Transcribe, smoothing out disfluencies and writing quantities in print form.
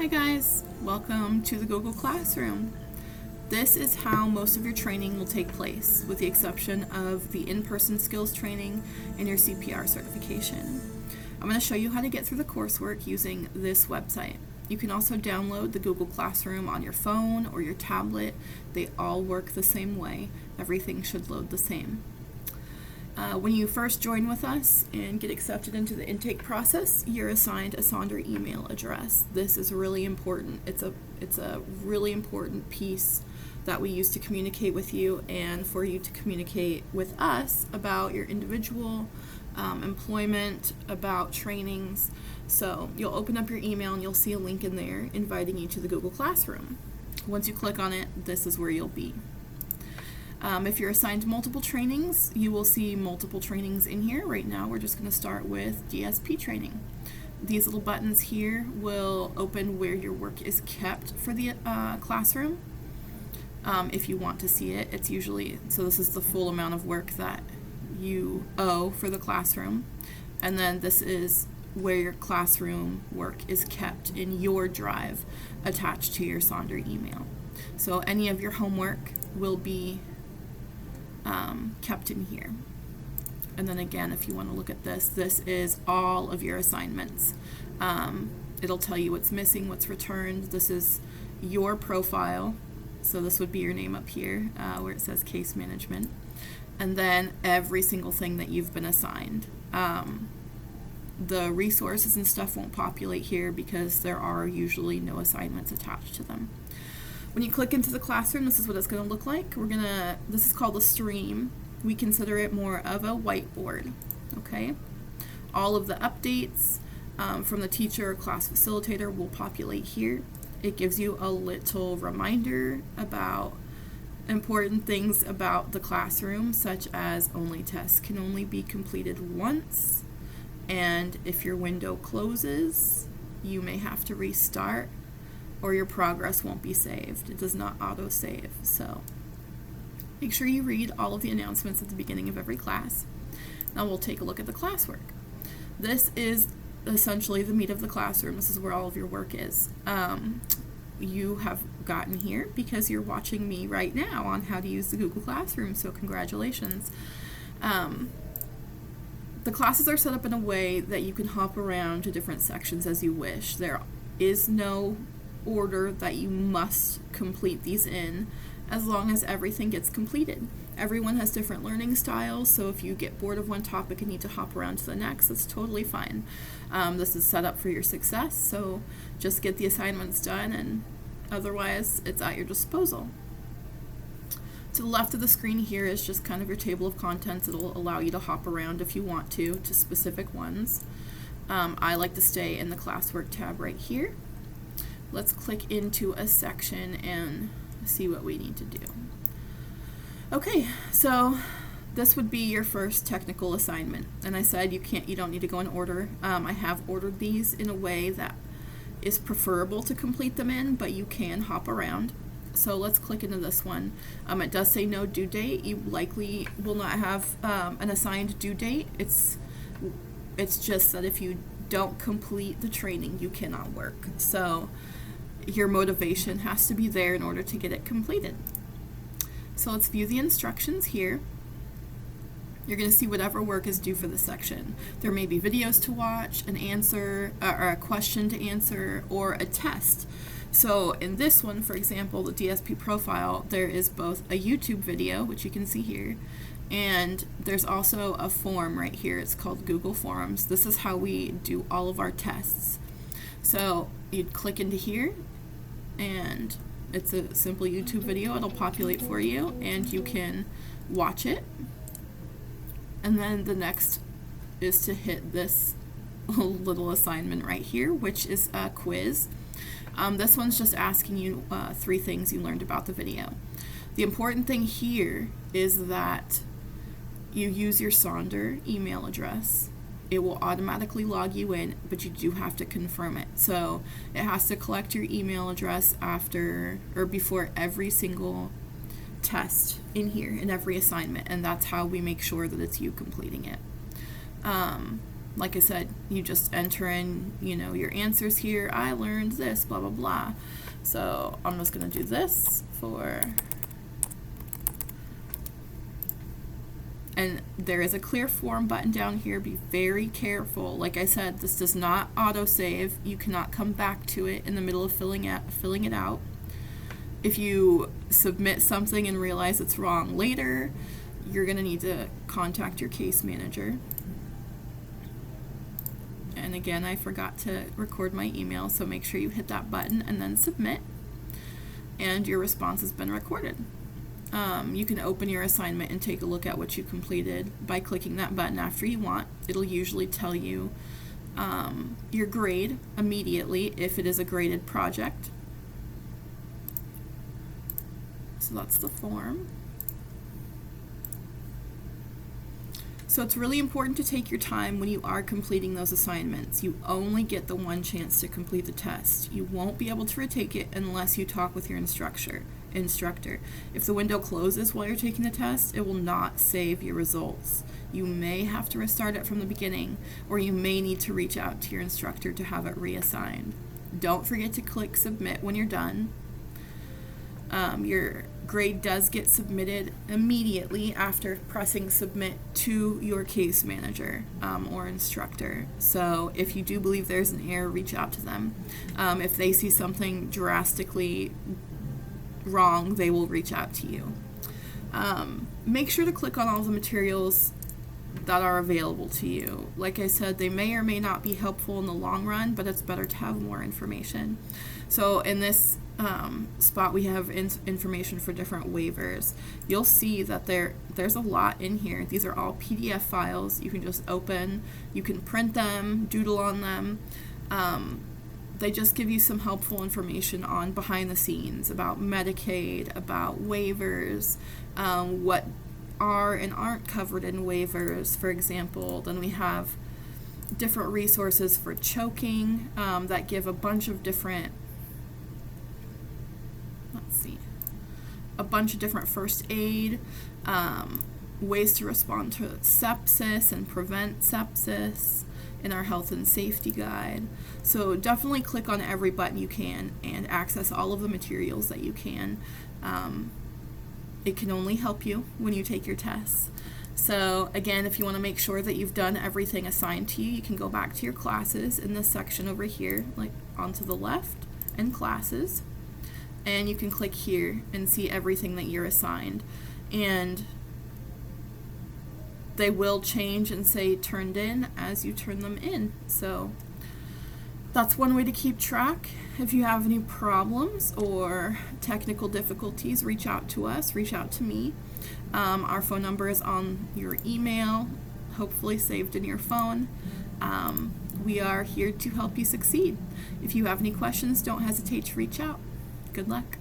Hi guys, welcome to the Google Classroom. This is how most of your training will take place, with the exception of the in-person skills training and your CPR certification. I'm going to show you how to get through the coursework using this website. You can also download the Google Classroom on your phone or your tablet. They all work the same way. Everything should load the same. When you first join with us and get accepted into the intake process, you're assigned a Sonder email address. This is really important. It's a really important piece that we use to communicate with you and for you to communicate with us about your individual employment, about trainings. So you'll open up your email and you'll see a link in there inviting you to the Google Classroom. Once you click on it, this is where you'll be. If you're assigned multiple trainings, you will see multiple trainings in here. Right now, we're just going to start with DSP training. These little buttons here will open where your work is kept for the classroom. If you want to see it, it's usually, so this is the full amount of work that you owe for the classroom. And then this is where your classroom work is kept in your drive attached to your Sonder email. So any of your homework will be kept in here. And then again, if you want to look at this, this is all of your assignments. It'll tell you what's missing, what's returned. This is your profile. So this would be your name up here where it says case management. And then every single thing that you've been assigned. The resources and stuff won't populate here because there are usually no assignments attached to them. When you click into the classroom, this is what it's going to look like. This is called a stream. We consider it more of a whiteboard, okay? All of the updates from the teacher or class facilitator will populate here. It gives you a little reminder about important things about the classroom, such as only tests can only be completed once, and if your window closes, you may have to restart, or your progress won't be saved. It does not auto-save. So make sure you read all of the announcements at the beginning of every class. Now we'll take a look at the classwork. This is essentially the meat of the classroom. This is where all of your work is. You have gotten here because you're watching me right now on how to use the Google Classroom, so congratulations. The classes are set up in a way that you can hop around to different sections as you wish. There is no order that you must complete these in, as long as everything gets completed. Everyone has different learning styles, so if you get bored of one topic and need to hop around to the next, that's totally fine. This is set up for your success, so just get the assignments done, and otherwise it's at your disposal. To the left of the screen here is just kind of your table of contents. It'll allow you to hop around if you want to specific ones. I like to stay in the classwork tab right here. Let's click into a section and see what we need to do. Okay, so this would be your first technical assignment. And I said you don't need to go in order. I have ordered these in a way that is preferable to complete them in, but you can hop around. So let's click into this one. It does say no due date. You likely will not have an assigned due date. It's just that if you don't complete the training, you cannot work. So your motivation has to be there in order to get it completed. So let's view the instructions here. You're going to see whatever work is due for the section. There may be videos to watch, an answer, or a question to answer, or a test. So in this one, for example, the DSP profile, there is both a YouTube video, which you can see here, and there's also a form right here. It's called Google Forms. This is how we do all of our tests. So you'd click into here, and it's a simple YouTube video. It'll populate for you, and you can watch it. And then the next is to hit this little assignment right here, which is a quiz. This one's just asking you 3 things you learned about the video. The important thing here is that you use your Sonder email address. It will automatically log you in, but you do have to confirm it. So it has to collect your email address after or before every single test in here, in every assignment, and that's how we make sure that it's you completing it. like I said, you just enter in, your answers here. I learned this, blah, blah, blah. So I'm just going to do this and there is a clear form button down here. Be very careful. Like I said, this does not autosave. You cannot come back to it in the middle of filling it out. If you submit something and realize it's wrong later, you're going to need to contact your case manager. And again, I forgot to record my email, so make sure you hit that button and then submit, and your response has been recorded. You can open your assignment and take a look at what you completed by clicking that button after you want. It'll usually tell you your grade immediately if it is a graded project. So that's the form. So it's really important to take your time when you are completing those assignments. You only get the one chance to complete the test. You won't be able to retake it unless you talk with your instructor. If the window closes while you're taking the test, it will not save your results. You may have to restart it from the beginning, or you may need to reach out to your instructor to have it reassigned. Don't forget to click submit when you're done. Your grade does get submitted immediately after pressing submit to your case manager or instructor. So if you do believe there's an error, reach out to them. If they see something drastically wrong, they will reach out to you. Make sure to click on all the materials that are available to you. Like I said, they may or may not be helpful in the long run, but it's better to have more information. So in this spot, we have information for different waivers. You'll see that there's a lot in here. These are all PDF files. You can just open, you can print them, doodle on them. They just give you some helpful information on behind the scenes about Medicaid, about waivers, what are and aren't covered in waivers, for example. Then we have different resources for choking that give a bunch of different first aid, ways to respond to sepsis and prevent sepsis in our health and safety guide. So definitely click on every button you can and access all of the materials that you can. It can only help you when you take your tests. So again, if you want to make sure that you've done everything assigned to you, you can go back to your classes in this section over here, like onto the left, and classes. And you can click here and see everything that you're assigned. And they will change and say turned in as you turn them in. So that's one way to keep track. If you have any problems or technical difficulties, reach out to us, reach out to me. Our phone number is on your email, hopefully saved in your phone. We are here to help you succeed. If you have any questions, don't hesitate to reach out. Good luck.